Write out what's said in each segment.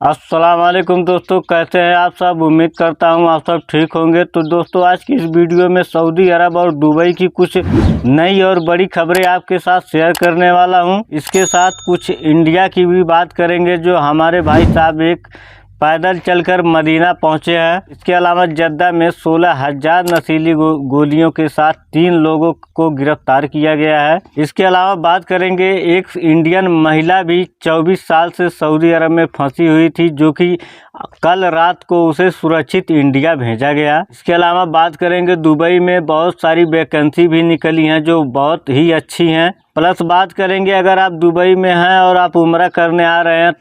अस्सलाम वालेकुम दोस्तों, कैसे हैं आप सब। उम्मीद करता हूं आप सब ठीक होंगे। तो दोस्तों, आज की इस वीडियो में सऊदी अरब और दुबई की कुछ नई और बड़ी खबरें आपके साथ शेयर करने वाला हूं। इसके साथ कुछ इंडिया की भी बात करेंगे, जो हमारे भाई साहब एक पैदल चलकर मदीना पहुंचे हैं। इसके अलावा जद्दा में 16,000 नशीली गोलियों के साथ 3 लोगों को गिरफ्तार किया गया है। इसके अलावा बात करेंगे, एक इंडियन महिला भी 24 साल से सऊदी अरब में फंसी हुई थी, जो कि कल रात को उसे सुरक्षित इंडिया भेजा गया। इसके अलावा बात करेंगे, दुबई में बहुत सारी वैकेंसी भी निकली हैं जो बहुत ही अच्छी हैं। प्लस बात करेंगे, अगर आप दुबई में हैं और आप उम्रा करने आ रहे हैं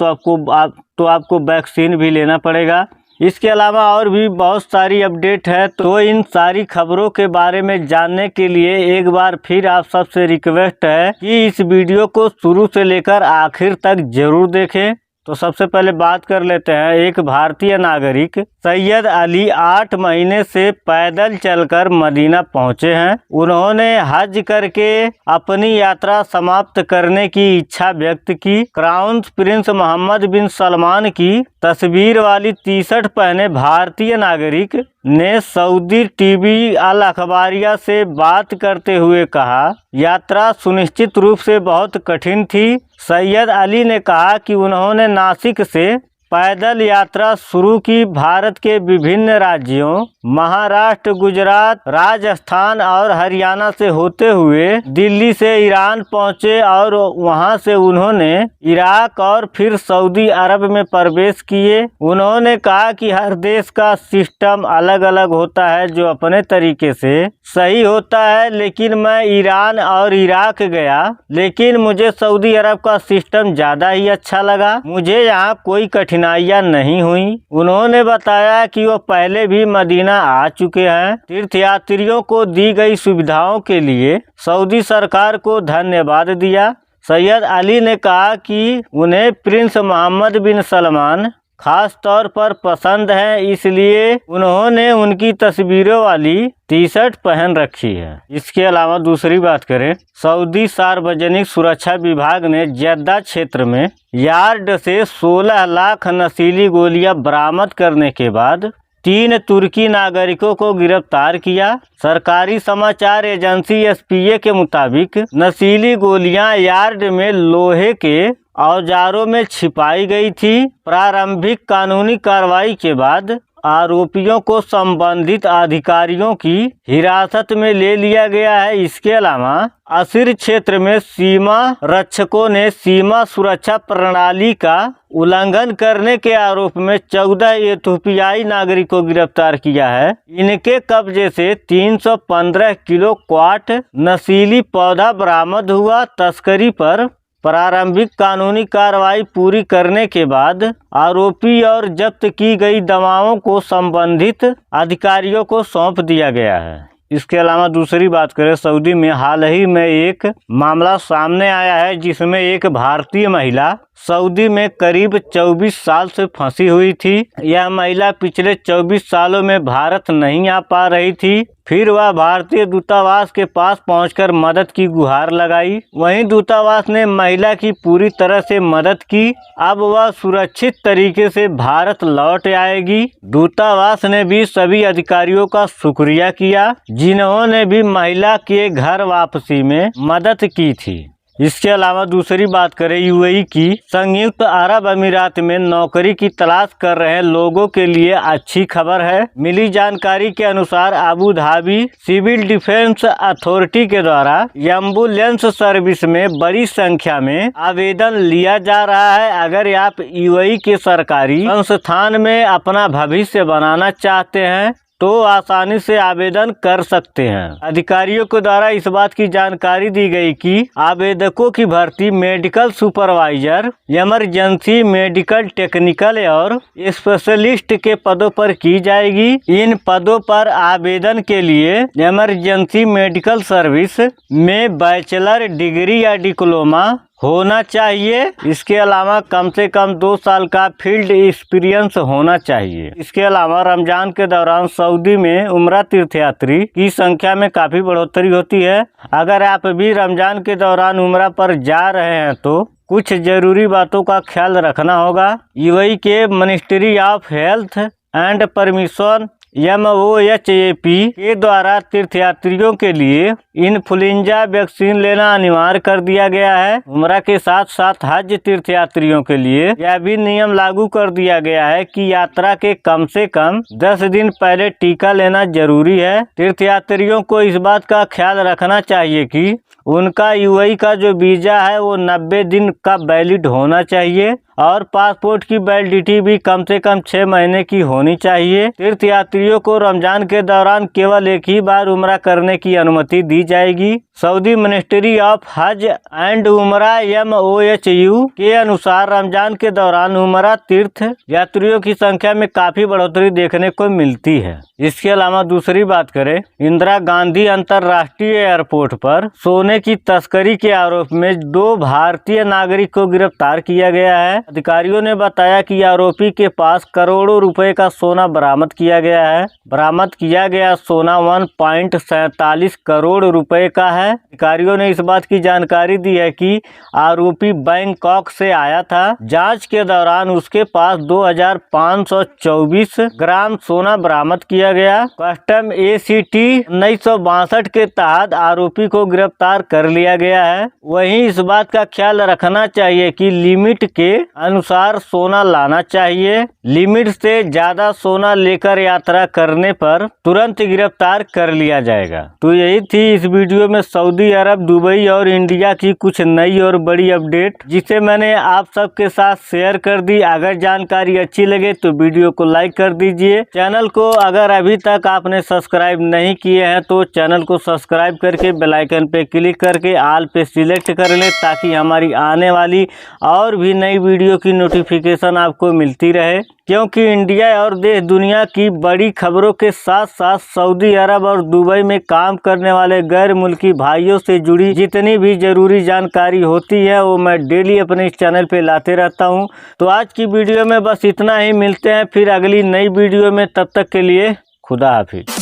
तो आपको वैक्सीन भी लेना पड़ेगा। इसके अलावा और भी बहुत सारी अपडेट है। तो इन सारी खबरों के बारे में जानने के लिए एक बार फिर आप सबसे रिक्वेस्ट है कि इस वीडियो को शुरू से लेकर आखिर तक जरूर देखें। तो सबसे पहले बात कर लेते हैं, एक भारतीय नागरिक सैयद अली 8 महीने से पैदल चलकर मदीना पहुंचे हैं। उन्होंने हज करके अपनी यात्रा समाप्त करने की इच्छा व्यक्त की। क्राउन प्रिंस मोहम्मद बिन सलमान की तस्वीर वाली टी-शर्ट पहने भारतीय नागरिक ने सऊदी टीवी अल अखबारिया से बात करते हुए कहा, यात्रा सुनिश्चित रूप से बहुत कठिन थी। सैयद अली ने कहा कि उन्होंने नासिक से पैदल यात्रा शुरू की। भारत के विभिन्न राज्यों महाराष्ट्र, गुजरात, राजस्थान और हरियाणा से होते हुए दिल्ली से ईरान पहुंचे और वहां से उन्होंने इराक और फिर सऊदी अरब में प्रवेश किए। उन्होंने कहा कि हर देश का सिस्टम अलग अलग होता है, जो अपने तरीके से सही होता है, लेकिन मैं ईरान और इराक गया, लेकिन मुझे सऊदी अरब का सिस्टम ज़्यादा ही अच्छा लगा। मुझे यहाँ कोई कठिनाइयाँ नहीं हुई। उन्होंने बताया कि वो पहले भी मदीना आ चुके हैं। तीर्थयात्रियों को दी गई सुविधाओं के लिए सऊदी सरकार को धन्यवाद दिया। सैयद अली ने कहा कि उन्हें प्रिंस मोहम्मद बिन सलमान खास तौर पर पसंद है, इसलिए उन्होंने उनकी तस्वीरों वाली टी-शर्ट पहन रखी है। इसके अलावा दूसरी बात करें, सऊदी सार्वजनिक सुरक्षा विभाग ने जद्दा क्षेत्र में यार्ड से 16 लाख नशीली गोलियां बरामद करने के बाद 3 तुर्की नागरिकों को गिरफ्तार किया। सरकारी समाचार एजेंसी एसपीए के मुताबिक नशीली गोलियां यार्ड में लोहे के औजारों में छिपाई गई थी। प्रारंभिक कानूनी कार्रवाई के बाद आरोपियों को संबंधित अधिकारियों की हिरासत में ले लिया गया है। इसके अलावा असीर क्षेत्र में सीमा रक्षकों ने सीमा सुरक्षा प्रणाली का उल्लंघन करने के आरोप में 14 इथियोपियाई नागरिकों को गिरफ्तार किया है। इनके कब्जे से 315 किलो क्वाट नशीली पौधा बरामद हुआ। तस्करी पर प्रारंभिक कानूनी कार्रवाई पूरी करने के बाद आरोपी और जब्त की गई दवाओं को संबंधित अधिकारियों को सौंप दिया गया है। इसके अलावा दूसरी बात करें, सऊदी में हाल ही में एक मामला सामने आया है, जिसमें एक भारतीय महिला सऊदी में करीब 24 साल से फंसी हुई थी। यह महिला पिछले 24 सालों में भारत नहीं आ पा रही थी। फिर वह भारतीय दूतावास के पास पहुंचकर मदद की गुहार लगाई। वहीं दूतावास ने महिला की पूरी तरह से मदद की। अब वह सुरक्षित तरीके से भारत लौट आएगी। दूतावास ने भी सभी अधिकारियों का शुक्रिया किया, जिन्होंने भी महिला के घर वापसी में मदद की थी। इसके अलावा दूसरी बात करें, यूएई की संयुक्त अरब अमीरात में नौकरी की तलाश कर रहे लोगों के लिए अच्छी खबर है। मिली जानकारी के अनुसार Abu Dhabi civil defence authority के द्वारा एम्बुलेंस सर्विस में बड़ी संख्या में आवेदन लिया जा रहा है। अगर आप यूएई के सरकारी संस्थान में अपना भविष्य बनाना चाहते हैं तो आसानी से आवेदन कर सकते हैं। अधिकारियों के द्वारा इस बात की जानकारी दी गई कि आवेदकों की भर्ती medical supervisor, emergency medical technical और स्पेशलिस्ट के पदों पर की जाएगी। इन पदों पर आवेदन के लिए इमरजेंसी मेडिकल सर्विस में बैचलर डिग्री या डिप्लोमा होना चाहिए। इसके अलावा कम से कम 2 साल का फील्ड एक्सपीरियंस होना चाहिए। इसके अलावा रमजान के दौरान सऊदी में उम्रा तीर्थयात्री की संख्या में काफ़ी बढ़ोतरी होती है। अगर आप भी रमजान के दौरान उम्रा पर जा रहे हैं तो कुछ ज़रूरी बातों का ख्याल रखना होगा। यूएई के ministry of health and permission MOHAP के द्वारा तीर्थयात्रियों के लिए इन्फ्लुएंजा वैक्सीन लेना अनिवार्य कर दिया गया है। उम्रा के साथ साथ हज तीर्थयात्रियों के लिए यह भी नियम लागू कर दिया गया है कि यात्रा के कम से कम 10 दिन पहले टीका लेना जरूरी है। तीर्थयात्रियों को इस बात का ख्याल रखना चाहिए कि उनका यूएई का जो वीज़ा है वो 90 दिन का वैलिड होना चाहिए और पासपोर्ट की वैलिडिटी भी कम से कम 6 महीने की होनी चाहिए। तीर्थयात्रियों को रमजान के दौरान केवल एक ही बार उम्रा करने की अनुमति दी जाएगी। सऊदी मिनिस्ट्री ऑफ हज एंड उम्रा MOHU के अनुसार रमजान के दौरान उम्रा तीर्थ यात्रियों की संख्या में काफी बढ़ोतरी देखने को मिलती है। इसके अलावा दूसरी बात करें, इंदिरा गांधी अंतर्राष्ट्रीय एयरपोर्ट पर सोने की तस्करी के आरोप में 2 भारतीय नागरिक को गिरफ्तार किया गया है। अधिकारियों ने बताया कि आरोपी के पास करोड़ों रुपए का सोना बरामद किया गया है। बरामद किया गया सोना 1.47 करोड़ रुपए का है। अधिकारियों ने इस बात की जानकारी दी है कि आरोपी बैंकॉक से आया था। जांच के दौरान उसके पास 2524 ग्राम सोना बरामद किया गया। कस्टम ACT 1962 के तहत आरोपी को गिरफ्तार कर लिया गया है। वहीं इस बात का ख्याल रखना चाहिए कि लिमिट के अनुसार सोना लाना चाहिए। लिमिट से ज्यादा सोना लेकर यात्रा करने पर तुरंत गिरफ्तार कर लिया जाएगा। तो यही थी इस वीडियो में सऊदी अरब, दुबई और इंडिया की कुछ नई और बड़ी अपडेट, जिसे मैंने आप सबके साथ शेयर कर दी। अगर जानकारी अच्छी लगे तो वीडियो को लाइक कर दीजिए। चैनल को अगर अभी तक आपने सब्सक्राइब नहीं किए हैं तो चैनल को सब्सक्राइब करके बेल आइकन पे क्लिक करके ऑल पे सिलेक्ट कर लें, ताकि हमारी आने वाली और भी नई वीडियो की नोटिफिकेशन आपको मिलती रहे। क्योंकि इंडिया और देश दुनिया की बड़ी खबरों के साथ साथ सऊदी अरब और दुबई में काम करने वाले गैर मुल्की भाइयों से जुड़ी जितनी भी जरूरी जानकारी होती है वो मैं डेली अपने इस चैनल पे लाते रहता हूं। तो आज की वीडियो में बस इतना ही। मिलते हैं फिर अगली नई वीडियो में, तब तक के लिए खुदा हाफिज।